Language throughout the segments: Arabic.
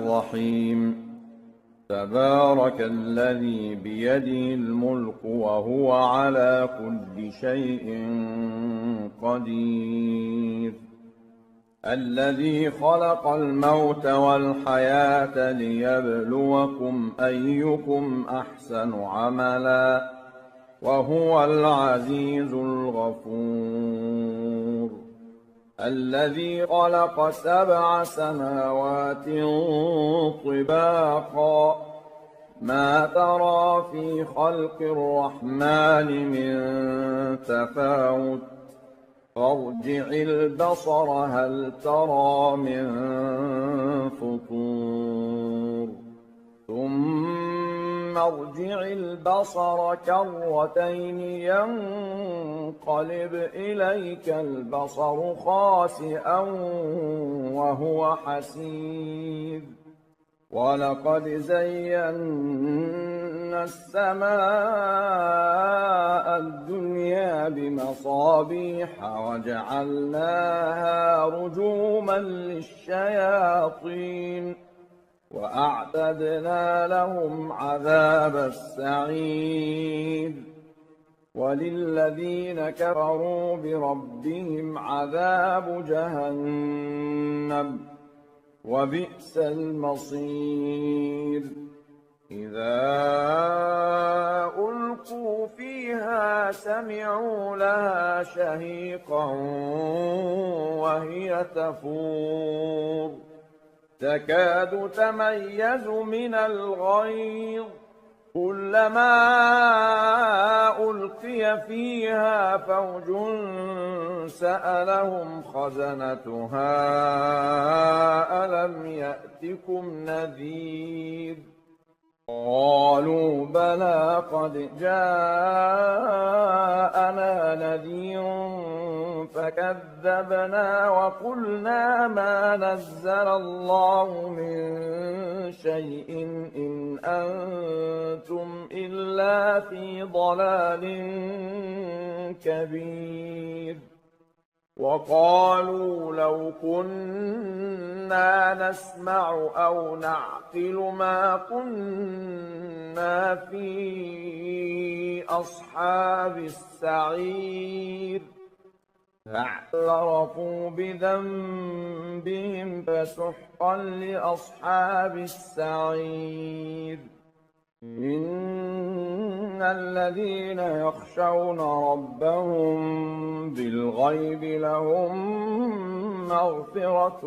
الرحيم تبارك الذي بيده الملك وهو على كل شيء قدير الذي خلق الموت والحياة ليبلوكم أيكم أحسن عملا وهو العزيز الغفور الذي خلق 7 سماوات طباقا ما ترى في خلق الرحمن من تفاوت فارجع البصر هل ترى من فطور ثم ارجع البصر كرتين ينقلب إليك البصر خاسئا وهو حسير ولقد زينا السماء الدنيا بمصابيح وجعلناها رجوما للشياطين وأعتدنا لهم عذاب السعير وللذين كفروا بربهم عذاب جهنم وبئس المصير إذا ألقوا فيها سمعوا لها شهيقا وهي تفور تكاد تميز من الغيظ كلما ألقي فيها فوج سألهم خزنتها ألم يأتكم نذير قالوا بلى قد جاءنا نذير فكذبنا وقلنا ما نزل الله من شيء إن أنتم إلا في ضلال كبير وقالوا لو كنا نسمع أو نعقل ما كنا في أصحاب السعير فاعترفوا بذنبهم فسحقا لأصحاب السعير إن الذين يخشون ربهم بالغيب لهم مغفرة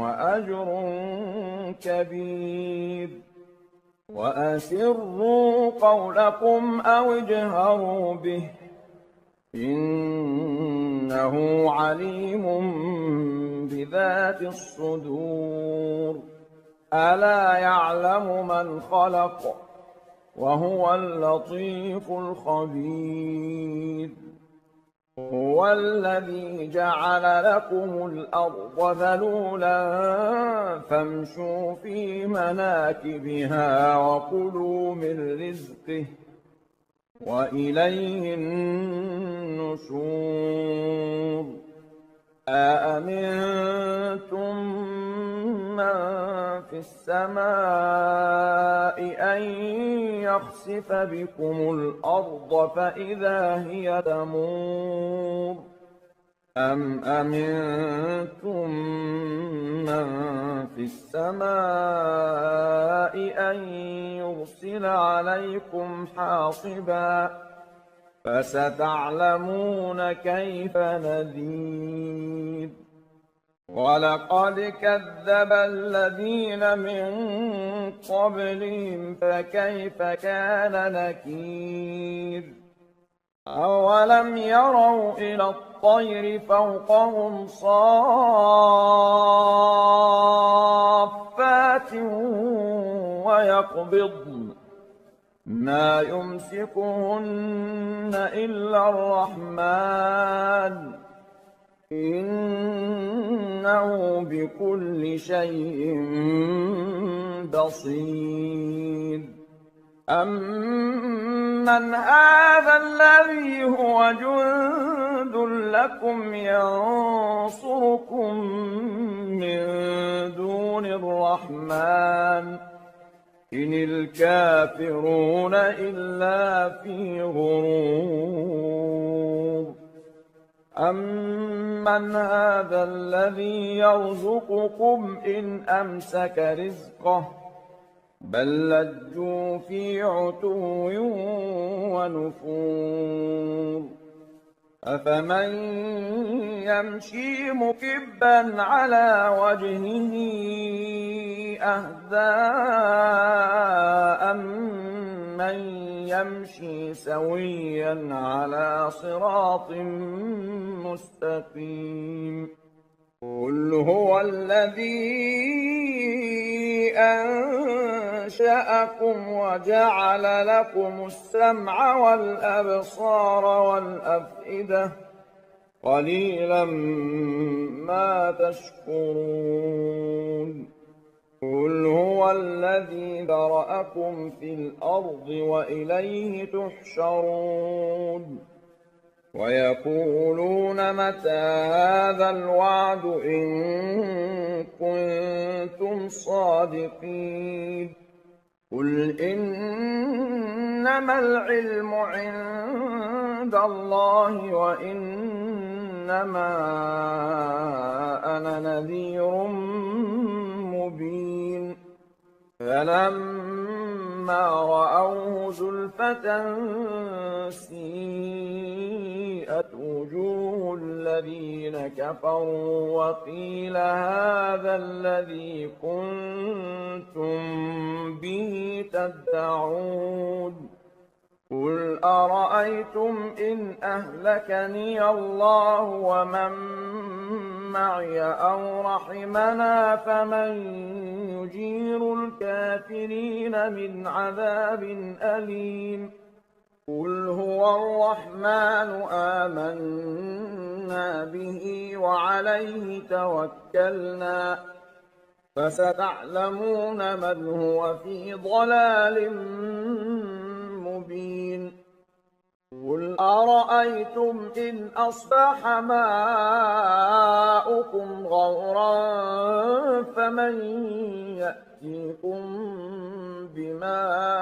وأجر كبير وأسروا قولكم أو اجهروا به إنه عليم بذات الصدور ألا يعلم من خلق وهو اللطيف الخبير هو الذي جعل لكم الأرض ذلولا فامشوا في مناكبها وكلوا من رزقه وإليه النشور أأمنتم من في السماء أن يخسف بكم الأرض فإذا هي تمور أم أمنتم من في السماء أن يرسل عليكم حاصبا فستعلمون كيف نذير ولقد كذب الذين من قبلهم فكيف كان نكير أولم يروا إلى الطير فوقهم صافات ويقبضن ما يمسكهن إلا الرحمن إنه بكل شيء بصير أَمَّنْ هَذَا الَّذِي هُوَ جُندٌ لَّكُمْ يَنصُرُكُم مِّن دُونِ الرَّحْمَٰنِ إِنِ الْكَافِرُونَ إِلَّا فِي غُرُورٍ أَمَّنْ هَذَا الَّذِي يَرْزُقُكُمْ إِنْ أَمْسَكَ رِزْقَهُ بَل لَّجُّوا فِي عُتُوٍّ وَنُفُورٍ أَفَمَن يَمْشِي مُكِبًّا عَلَىٰ وَجْهِهِ أَهْدَىٰ أَمَّن يَمْشِي سَوِيًّا عَلَىٰ صِرَاطٍ مُّسْتَقِيمٍ قُلْ هُوَ الَّذِي أَنشَأَكُمْ وَجَعَلَ لَكُمُ السَّمْعَ وَالْأَبْصَارَ وَالْأَفْئِدَةَ قَلِيلًا مَّا تَشْكُرُونَ قُلْ هُوَ الَّذِي ذَرَأَكُمْ فِي الْأَرْضِ وَإِلَيْهِ تُحْشَرُونَ وَيَقُولُونَ مَتَىٰ هَٰذَا الْوَعْدُ إِن كُنتُمْ صَادِقِينَ قُلْ إِنَّمَا الْعِلْمُ عِندَ اللَّهِ وَإِنَّمَا أَنَا نَذِيرٌ مُّبِينٌ فَلَمَّا رَأَوْهُ زُلْفَةً سِيئَتْ وُجُوهُ الَّذِينَ كَفَرُوا وَقِيلَ هَٰذَا الَّذِي كُنتُم بِهِ تَدَّعُونَ قُلْ أَرَأَيْتُمْ إِنْ أَهْلَكَنِيَ اللَّهُ وَمَن مَّعِيَ أَوْ رَحِمَنَا فَمَن يُجِيرُ الْكَافِرِينَ مِنْ عَذَابٍ أَلِيمٍ قُلْ هُوَ الرَّحْمَٰنُ آمَنَّا بِهِ وَعَلَيْهِ تَوَكَّلْنَا فَسَتَعْلَمُونَ مَنْ هُوَ فِي ضَلَالٍ مُّبِينٍ قُلْ أَرَأَيْتُمْ إِنْ أَصْبَحَ مَاؤُكُمْ غَوْرًا فَمَن يَأْتِيكُم بِمَاءٍ